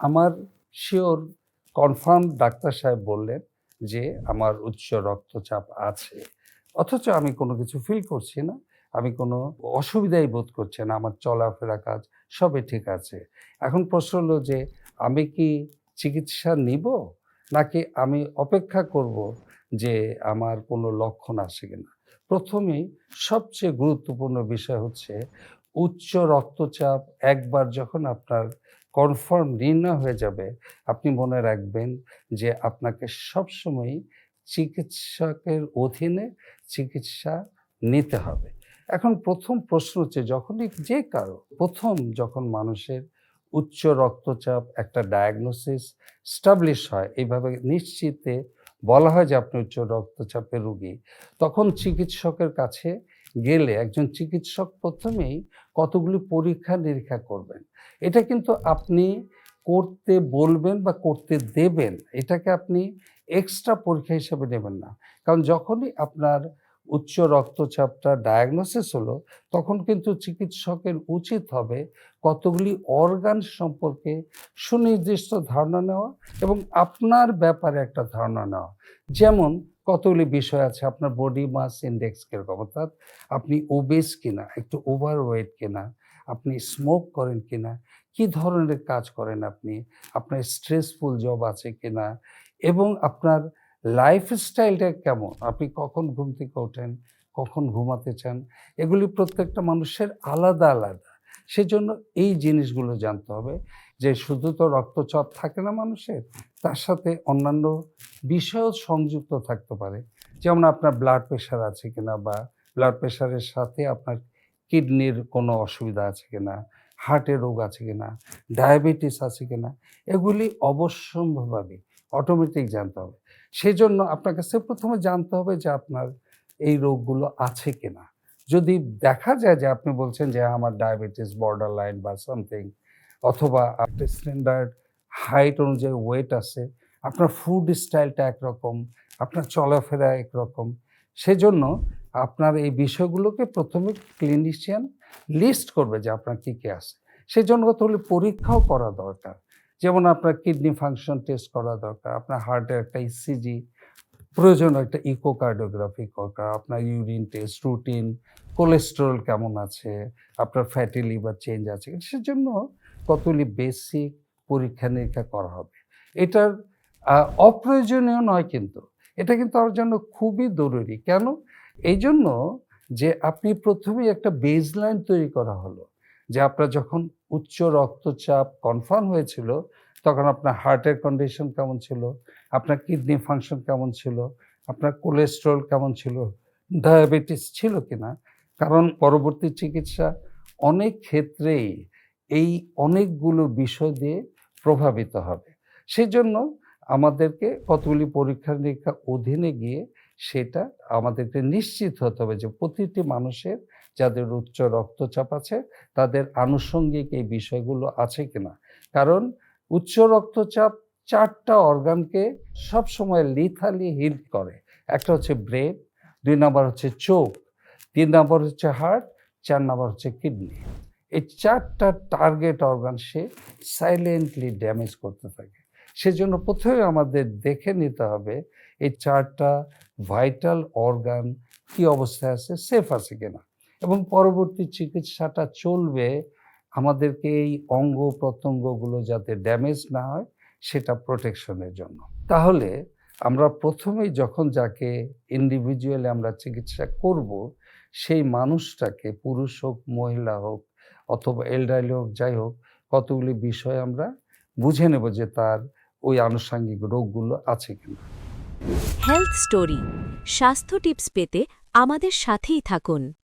আমার sure confirm doctor সাহেব বললেন যে আমার উচ্চ রক্তচাপ আছে। অথচ আমি কোনো কিছু ফিল করছি না। আমি কোনো অসুবিধাই বোধ করছি না। আমার চলাফেরা কাজ সবই ঠিক আছে। এখন প্রশ্ন হলো যে আমি কি চিকিৎসা নিবো? নাকি আমি অপেক্ষা করব যে আমার কোনো লক্ষণ আসে কিনা? ১ম এই সবচেয়ে গুরুত্বপূর্ণ বিষয় হচ্ছে উচ্চ রক্তচাপ একবার যখন আপনার কনফার্ম নির্ণয় হয়ে যাবে, আপনি মনে রাখবেন যে আপনাকে সবসময়ই চিকিৎসকের অধীনে চিকিৎসা নিতে হবে। এখন ১ম প্রশ্ন হচ্ছে যখনই যে কারো ১ম যখন মানুষের উচ্চ রক্তচাপ একটা ডায়াগনোসিস এস্টাবলিশ হয়, এইভাবে নিশ্চিতে বলা হয় যে আপনি উচ্চ রক্তচাপের রোগী, তখন চিকিৎসকের কাছে গেলে একজন চিকিৎসক ১ম এই কতগুলি পরীক্ষা-নিরীক্ষা করবেন। এটা কিন্তু আপনি করতে বলবেন বা করতে দেবেন। এটাকে আপনি এক্সট্রা পরীক্ষা হিসেবে নেবেন না। কারণ যখনই আপনার উচ্চ রক্তচাপটা ডায়াগনোসিস হলো, তখন কিন্তু চিকিৎসকের উচিত হবে কতগুলি অর্গান সম্পর্কে সুনির্দিষ্ট ধারণা নেওয়া এবং আপনার ব্যাপারে একটা ধারণা নেওয়া। যেমন কতগুলি বিষয় আছে, আপনার বডি মাস ইনডেক্স কিরকম, অর্থাৎ আপনি ওবেস কিনা, একটু ওভারওয়েট কিনা, আপনি স্মোক করেন কিনা, কি ধরনের কাজ করেন আপনি, আপনার স্ট্রেসফুল জব আছে কিনা এবং আপনার লাইফস্টাইলটা কেমন? আপনি কখন ঘুম থেকে ওঠেন, কখন ঘুমাতে চান? এগুলি প্রত্যেকটা মানুষের আলাদা, আলাদা। সেজন্য এই জিনিসগুলো জানতে হবে যে শুধু তো রক্তচাপ থাকে না মানুষের, তার সাথে অন্যান্য বিষয়ও সংযুক্ত থাকতে পারে। যেমন আপনার ব্লাড প্রেশার আছে কিনা বা ব্লাড প্রেশারের সাথে আপনার কিডনির কোনো অসুবিধা আছে কিনা, হার্টের রোগ আছে কিনা, ডায়াবেটিস আছে কিনা, এগুলি অবশ্যম্ভাবী অটোমেটিক জানতে হবে। সেজন্য আপনার কাছে ১ম এ জানতে হবে যে আপনার এই রোগগুলো আছে কিনা। যদি দেখা যায় যে আপনি বলছেন যে আমার ডায়াবেটিস বর্ডার লাইন বা সামথিং, অথবা একটা স্ট্যান্ডার্ড হাইট অনুযায়ী ওয়েট আছে, আপনার ফুড স্টাইলটা একরকম, আপনার চলাফেরা একরকম। সেজন্য আপনার এই বিষয়গুলোকে ১ম এ ক্লিনিশিয়ান লিস্ট করবে যে আপনার কি, কি আছে। সেজন্য কতগুলি পরীক্ষাও করা দরকার। যেমন আপনার কিডনি ফাংশন টেস্ট করা দরকার, আপনার হার্টের একটা ইসিজি, প্রয়োজনে একটা ইকোকার্ডিওগ্রাফি দরকার, আপনার ইউরিন টেস্ট, রুটিন, কোলেস্টেরল কেমন আছে, আপনার ফ্যাটি লিভার চেঞ্জ আছে। সেজন্য কতগুলি বেসিক পরীক্ষা-নিরীক্ষা করা হবে। এটার আ অপ্রয়োজনীয় নয় কিন্তু। এটা কিন্তু আমার জন্য খুবই জরুরি। কেন? এইজন্য যে আপনি ১ম এই একটা বেসলাইন তৈরি করা হলো। যে আপনার যখন উচ্চ রক্তচাপ কনফার্ম হয়েছিল, তখন আপনার হার্টের কন্ডিশন কেমন ছিল? আপনার কিডনি ফাংশন কেমন ছিল? আপনার কোলেস্টেরল কেমন ছিল? ডায়াবেটিস ছিল কিনা? কারণ পরবর্তী চিকিৎসা অনেক ক্ষেত্রেই এই অনেকগুলো বিষয় দিয়ে প্রভাবিত হবে। সেজন্য আমাদেরকে কতগুলি পরীক্ষা-নিরীক্ষার অধীনে গিয়ে সেটা আমাদেরকে নিশ্চিত হতে হবে যে প্রতিটি মানুষের যাদের উচ্চ রক্তচাপ আছে তাদের আনুষঙ্গিক এই বিষয়গুলো আছে কিনা। কারণ উচ্চ রক্তচাপ ৪ টা অর্গানকে সবসময় লিথালি হিট করে। একটা হচ্ছে ব্রেন, ২ নাম্বার হচ্ছে চোখ, ৩ নাম্বার হচ্ছে হার্ট, ৪ নাম্বার হচ্ছে কিডনি। এই ৪ টা টার্গেট অর্গান সে সাইলেন্টলি ড্যামেজ করতে থাকে। সেজন্য ১ম এ আমাদের দেখে নিতে হবে এই ৪ টা ভাইটাল অর্গান কি অবস্থায় আছে, সেফ আছে কিনা এবং পরবর্তী চিকিৎসাটা চলবে আমাদেরকে এই অঙ্গ-প্রত্যঙ্গগুলো যাতে ড্যামেজ না হয় সেটা প্রোটেকশনের জন্য। তাহলে আমরা ১ম এই যখন যাকে ইন্ডিভিজুয়ালি আমরা চিকিৎসা করব, সেই মানুষটাকে পুরুষ হোক, মহিলা হোক অথবা এল্ডারলি হোক, যাই হোক, কতগুলি বিষয় আমরা বুঝে নেব যে তার ওই আনুষঙ্গিক রোগগুলো আছে কিনা। হেলথ স্টোরি স্বাস্থ্য টিপস পেতে আমাদের সাথেই থাকুন।